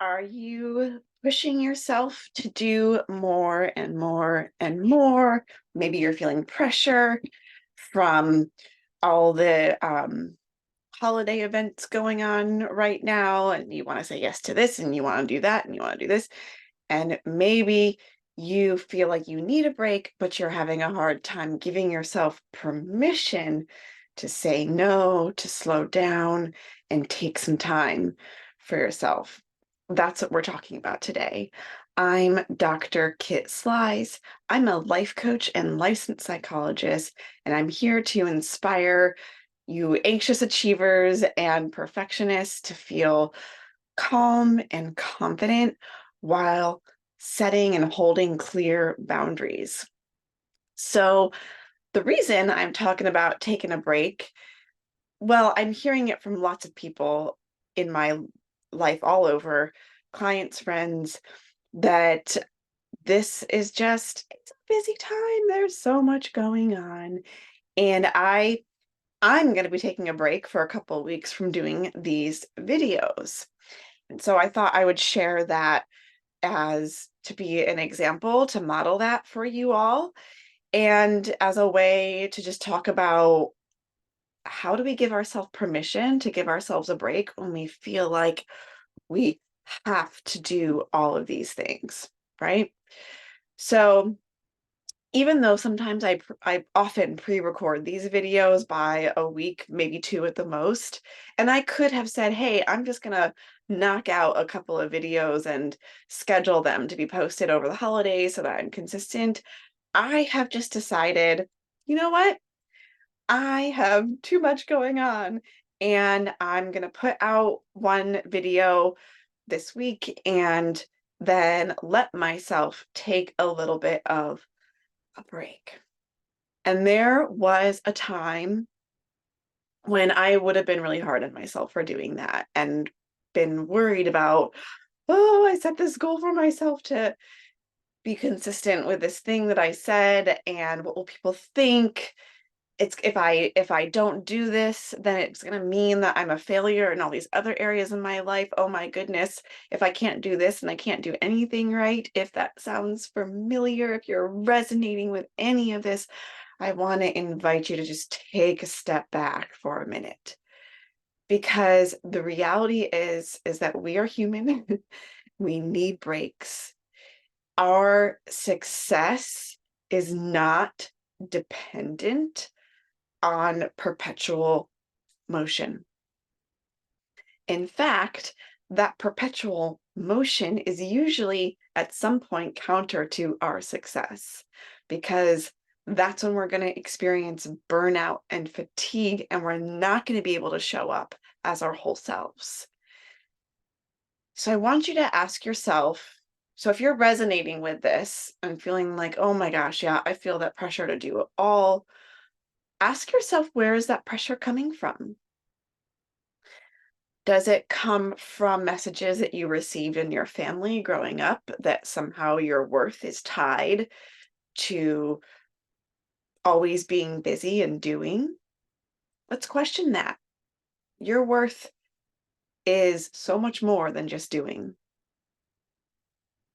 Are you pushing yourself to do more and more and more? Maybe you're feeling pressure from all the holiday events going on right now, and you want to say yes to this, and you want to do that, and you want to do this. And maybe you feel like you need a break, but you're having a hard time giving yourself permission to say no, to slow down, and take some time for yourself. That's what we're talking about today. I'm Dr. Kit Slies. I'm a life coach and licensed psychologist, and I'm here to inspire you anxious achievers and perfectionists to feel calm and confident while setting and holding clear boundaries. So, the reason I'm talking about taking a break, well, I'm hearing it from lots of people in my life all over, clients, friends, that this is just it's a busy time. There's so much going on. And I'm going to be taking a break for a couple of weeks from doing these videos. And so I thought I would share that as to be an example to model that for you all, and as a way to just talk about how do we give ourselves permission to give ourselves a break when we feel like we have to do all of these things, right? So even though sometimes I often pre-record these videos by a week, maybe two at the most, and I could have said, hey, I'm just gonna knock out a couple of videos and schedule them to be posted over the holidays so that I'm consistent. I have just decided, you know what? I have too much going on, and I'm gonna put out one video this week and then let myself take a little bit of a break. And there was a time when I would have been really hard on myself for doing that and been worried about, oh, I set this goal for myself to be consistent with this thing that I said, and what will people think? It's if I don't do this, then it's going to mean that I'm a failure in all these other areas in my life. Oh my goodness, if I can't do this and I can't do anything right, if that sounds familiar, if you're resonating with any of this, I want to invite you to just take a step back for a minute, because the reality is that we are human. We need breaks. Our success is not dependent on perpetual motion. In fact, that perpetual motion is usually at some point counter to our success, because that's when we're going to experience burnout and fatigue, and we're not going to be able to show up as our whole selves. So I want you to ask yourself, so if you're resonating with this and feeling like, oh my gosh, yeah, I feel that pressure to do it all, ask yourself, where is that pressure coming from? Does it come from messages that you received in your family growing up that somehow your worth is tied to always being busy and doing? Let's question that. Your worth is so much more than just doing.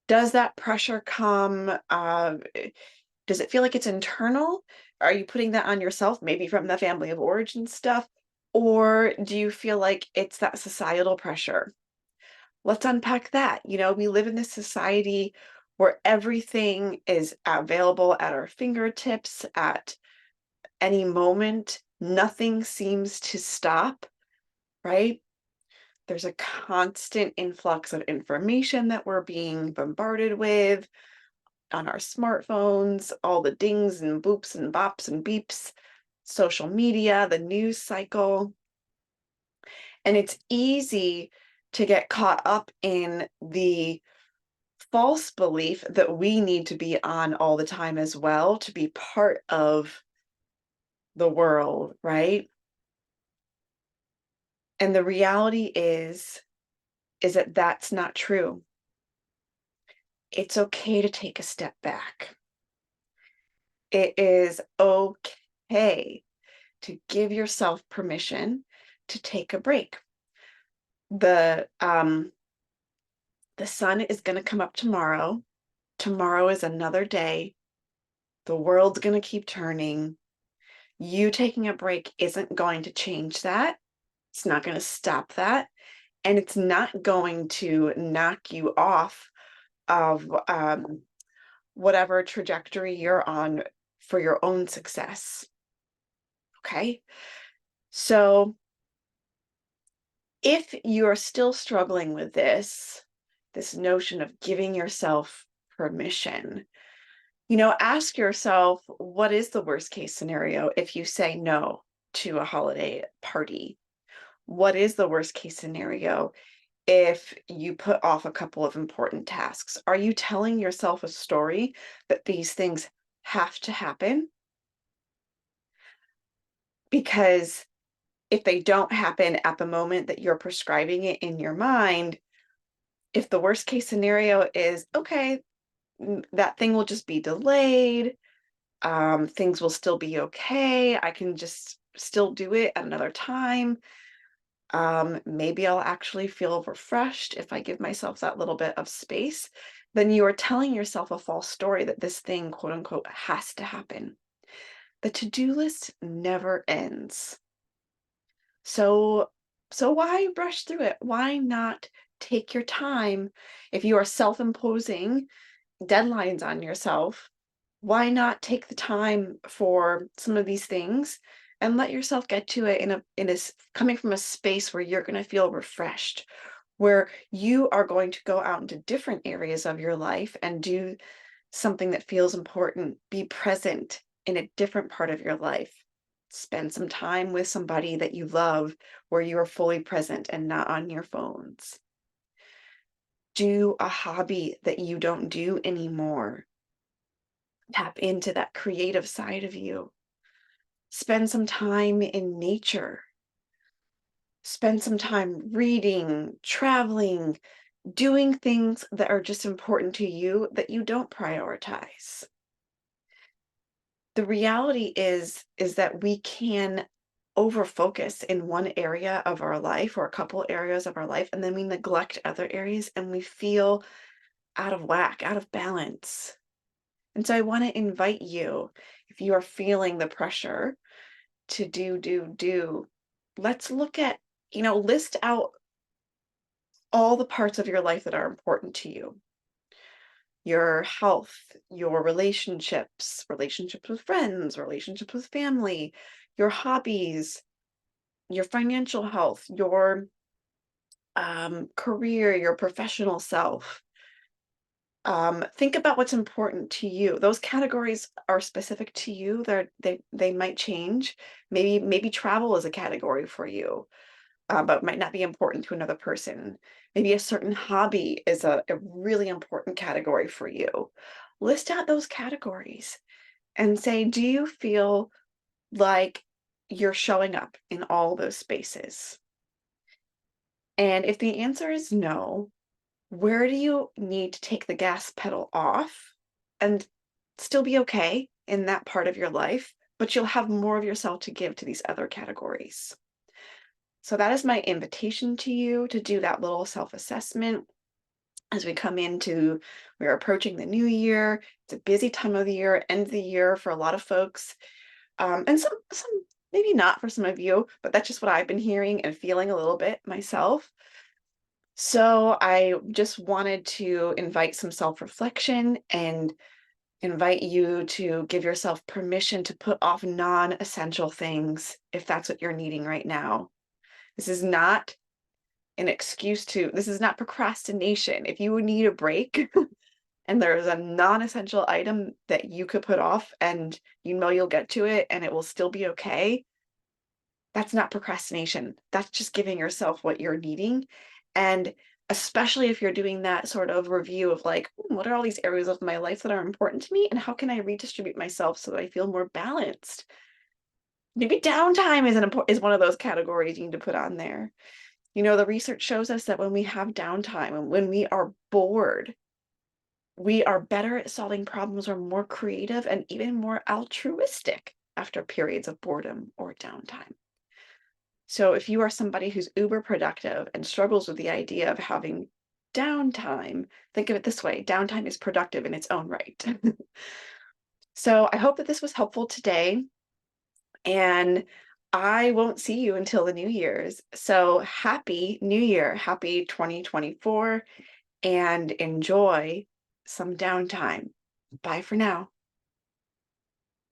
Does that pressure come, does it feel like it's internal? Are you putting that on yourself, maybe from the family of origin stuff? Or do you feel like it's that societal pressure? Let's unpack that. We live in this society where everything is available at our fingertips at any moment. Nothing seems to stop, right? There's a constant influx of information that we're being bombarded with on our smartphones, all the dings and boops and bops and beeps, social media, the news cycle. And it's easy to get caught up in the false belief that we need to be on all the time as well to be part of the world, right? And the reality is that that's not true. It's okay to take a step back. It is okay to give yourself permission to take a break. The The sun is going to come up tomorrow. Tomorrow is another day. The world's going to keep turning. You taking a break isn't going to change that. It's not going to stop that. And it's not going to knock you off of whatever trajectory you're on for your own success. Okay. So if you're still struggling with this notion of giving yourself permission, ask yourself, what is the worst case scenario if you say no to a holiday party? What is the worst case scenario if you put off a couple of important tasks? Are you telling yourself a story that these things have to happen? Because if they don't happen at the moment that you're prescribing it in your mind, if the worst case scenario is, okay, that thing will just be delayed, things will still be okay, I can just still do it at another time. Maybe I'll actually feel refreshed if I give myself that little bit of space. Then you are telling yourself a false story that this thing, quote unquote, has to happen. The to-do list never ends. So why rush through it? Why not take your time? If you are self-imposing deadlines on yourself, why not take the time for some of these things and let yourself get to it coming from a space where you're going to feel refreshed, where you are going to go out into different areas of your life and do something that feels important, be present in a different part of your life. Spend some time with somebody that you love where you are fully present and not on your phones. Do a hobby that you don't do anymore. Tap into that creative side of you. Spend some time in nature. Spend some time reading, traveling, doing things that are just important to you that you don't prioritize. The reality is that we can over focus in one area of our life or a couple areas of our life, and then we neglect other areas and we feel out of whack, out of balance. And so I want to invite you, if you are feeling the pressure to do, let's look at, list out all the parts of your life that are important to you. Your health, your relationships with friends, relationships with family, your hobbies, your financial health, your career, your professional self. Think about what's important to you. Those categories are specific to you. They might change. Maybe travel is a category for you, but might not be important to another person. Maybe a certain hobby is a really important category for you. List out those categories and say, do you feel like you're showing up in all those spaces? And if the answer is no, where do you need to take the gas pedal off and still be okay in that part of your life, but you'll have more of yourself to give to these other categories? So that is my invitation to you to do that little self-assessment as we're approaching the new year. It's a busy time of the year, end of the year for a lot of folks. And some maybe not for some of you, but that's just what I've been hearing and feeling a little bit myself. So I just wanted to invite some self-reflection and invite you to give yourself permission to put off non-essential things if that's what you're needing right now. This is not this is not procrastination. If you need a break and there's a non-essential item that you could put off and you'll get to it and it will still be okay, that's not procrastination. That's just giving yourself what you're needing. And especially if you're doing that sort of review of like, what are all these areas of my life that are important to me and how can I redistribute myself so that I feel more balanced? Maybe downtime is one of those categories you need to put on there. The research shows us that when we have downtime and when we are bored, we are better at solving problems, we're more creative and even more altruistic after periods of boredom or downtime. So if you are somebody who's uber productive and struggles with the idea of having downtime. Think of it this way, downtime is productive in its own right. So I hope that this was helpful today, and I won't see you until the New Year's. So happy New Year, happy 2024, and enjoy some downtime. Bye for now.